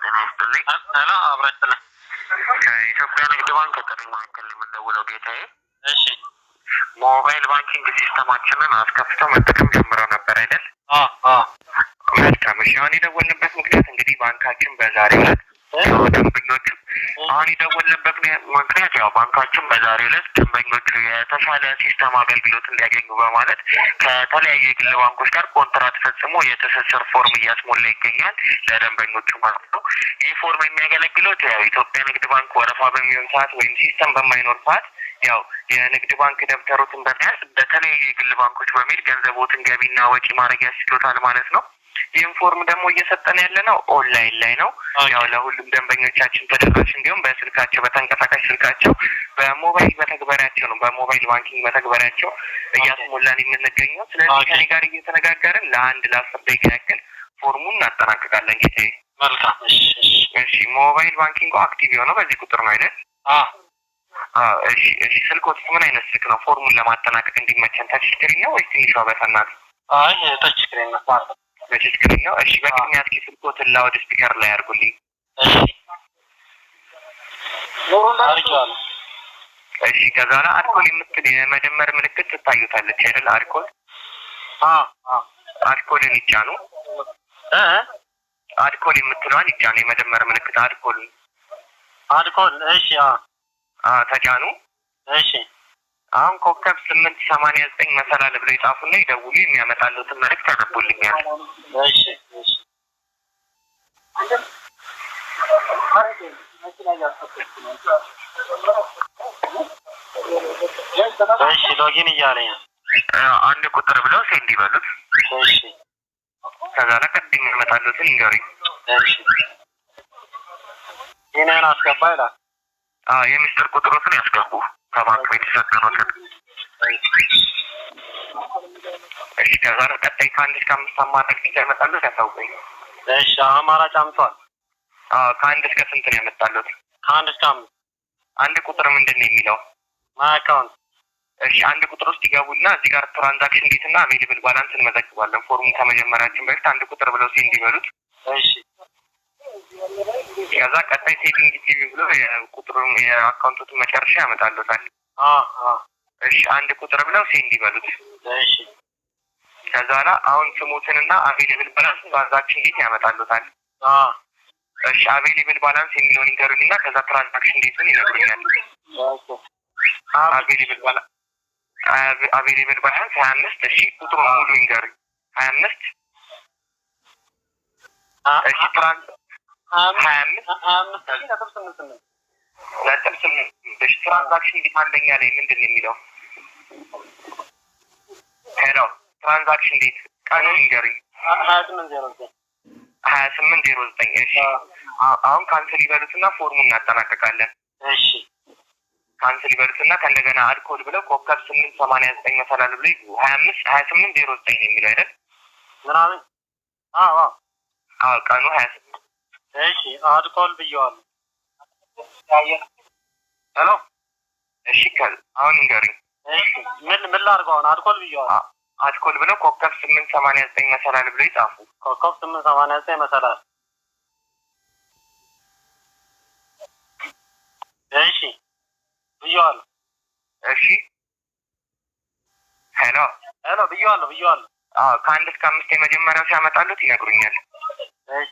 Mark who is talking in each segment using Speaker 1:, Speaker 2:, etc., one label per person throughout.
Speaker 1: ጤና ይስጥልኝ። ሄሎ አብራችሁላ ከኢትዮጵያ ንግድ ባንክ ጥሪ ማዕከል የምንደውለው ጌታዬ። እሺ ሞባይል ባንኪንግ ሲስተማችንን አስከፍተው መጠቀም ጀምረው ነበር አይደል? መልካም። እሺ አሁን የደወልንበት ምክንያት እንግዲህ ባንካችን በዛሬው ዕለት ደንበኞቹ ያው ባንካችን በዛሬው ዕለት ደንበኞቹ የተሻለ ሲስተም አገልግሎት እንዲያገኙ በማለት ከተለያዩ የግል ባንኮች ጋር ኮንትራት ፈጽሞ የትስስር ፎርም እያስሞላ ይገኛል ለደንበኞቹ ማለት ነው። ይህ ፎርም የሚያገለግለው ያው ኢትዮጵያ ንግድ ባንክ ወረፋ በሚሆን ሰዓት ወይም ሲስተም በማይኖር ሰዓት ያው የንግድ ባንክ ደብተሮትን በመያዝ በተለያዩ የግል ባንኮች በመሄድ ገንዘቦትን ገቢና ወጪ ማድረግ ያስችሎታል ማለት ነው። ይህን ፎርም ደግሞ እየሰጠን ያለ ነው ኦንላይን ላይ ነው። ያው ለሁሉም ደንበኞቻችን ተደራሽ እንዲሁም በስልካቸው በተንቀሳቃሽ ስልካቸው በሞባይል መተግበሪያቸው ነው በሞባይል ባንኪንግ መተግበሪያቸው እያስሞላን የምንገኘው። ስለዚህ ከኔ ጋር እየተነጋገርን ለ10 ደቂቃ ያክል ፎርሙን እናጠናቅቃለን ጌታዬ። መልካም። እሺ ሞባይል ባንኪንግ አክቲቭ የሆነው በዚህ ቁጥር ነው አይደል? እሺ ስልኮት ምን አይነት ስልክ ነው? ፎርሙን ለማጠናቀቅ እንዲመቸን ታች ስክሪን ነው ወይስ ትንሿ በተን ናት? ታች ስክሪን ነው ማለት ነው። ታች ስክሪን ነው። እሺ በቅድሚያ እስኪ ስልኮትን ላውድ ስፒከር ላይ አድርጉልኝ። እሺ ከዛ ላይ አልኮል የምትል የመደመር ምልክት ትታዩታለች አይደል? አልኮልን ይጫኑ። አልኮል የምትለዋን ይጫኑ። የመደመር ምልክት አልኮል። እሺ ተጫኑ። እሺ አሁን ኮከብ 889 መሰላል ብለው ይጻፉና ይደውሉ። የሚያመጣሉትን መልእክት ያነቡልኛል። እሺ ሎጊን እያለኝ አንድ ቁጥር ብለው ሴንድ ይበሉት። እሺ ከዛ ለቀጥታ የሚያመጣሉትን ይንገሩኝ። እሺ ይሄንን አስገባ ይላል። የሚስጥር ቁጥሮትን ያስገቡ ከባንክ ቤት የተሰጠኑትን። እሺ ከዛ ቀጣይ ከ1 እስከ 5 አማራጭ ያመጣሉት ያሳውቁኝ። እሺ አማራጭ አምጧል። ከ1 እስከ ስንት ነው ያመጣሉት? ከ1 እስከ 5። አንድ ቁጥር ምንድነው የሚለው? ማይ አካውንት። እሺ አንድ ቁጥር ውስጥ ይገቡና እዚህ ጋር ትራንዛክሽን ዴት እና አቬሌብል ባላንስ እንመዘግባለን። ፎርሙን ከመጀመራችን በፊት አንድ ቁጥር ብለው ሴንድ ይበሉት። እሺ ከዛ ቀጣይ ሴቲንግ ቲቪ ብሎ የቁጥሩን የአካውንቱን መጨረሻ ያመጣሉታል። እሺ አንድ ቁጥር ብለው ሴንድ ይበሉት። እሺ ከዛ ላይ አሁን ስሙትንና አቬሌብል ባላንስ ትራንዛክሽን ዴት ያመጣሉታል። እሺ አቬሌብል ባላንስ የሚለውን ይንገሩኝና ከዛ ትራንዛክሽን ዴቱን ይነግሩኛል። አቬሌብል ባላንስ 25። እሺ ቁጥሩን ሙሉ ይንገሩኝ። 25። እሺ 25.8 ትራንዛክሽን ዴት አንደኛ ላይ ምንድን ነው የሚለው? ሄሎ ትራንዛክሽን ዴት ቀኑን ይንገሩኝ። 2809። እሺ አሁን ካንስል ይበሉትና ፎርሙን እናጠናቀቃለን። እሺ ካንስል ይበሉትና ከእንደገና አልኮል ብለው ኮከብ 889 መሰላል ብለው 2809 የሚለው አይደል? ምናምን ቀኑ 28። እሺ አልኮል ብየዋለሁ። ሄሎ እሺ አሁን እንገሪኝ። እሺ ምን ላድርገው? አሁን አልኮል ብየዋለሁ። አልኮል ብለው ኮከብ 889 መሰላል ብለው ይጻፉ። ኮከብ 889 መሰላል። እሺ ብየዋለሁ። እሺ ሄሎ ብየዋለሁ። ከ1 እስከ 5 የመጀመሪያው ሲያመጣሉት ይነግሩኛል። እሺ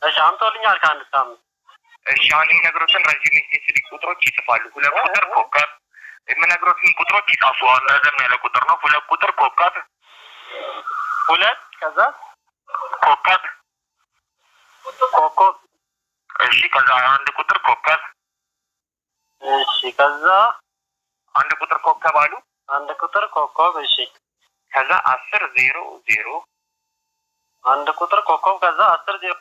Speaker 1: እሺ አምጦልኛል ከ1 እስከ 5። እሺ አሁን የሚነግሩትን ረጅም ሜሴጅ ቁጥሮች ይጽፋሉ። 2 ቁጥር ኮከብ የሚነግሩትን ቁጥሮች ይጻፉ። አሁን ረዘም ያለ ቁጥር ነው። 2 ቁጥር ኮከብ 2 ከዛ ኮከብ። እሺ ከዛ 1 ቁጥር ኮከብ። እሺ ከዛ 1 ቁጥር ኮከብ አሉ። 1 ቁጥር ኮከብ። እሺ ከዛ 1000 1 ቁጥር ኮከብ ከዛ 10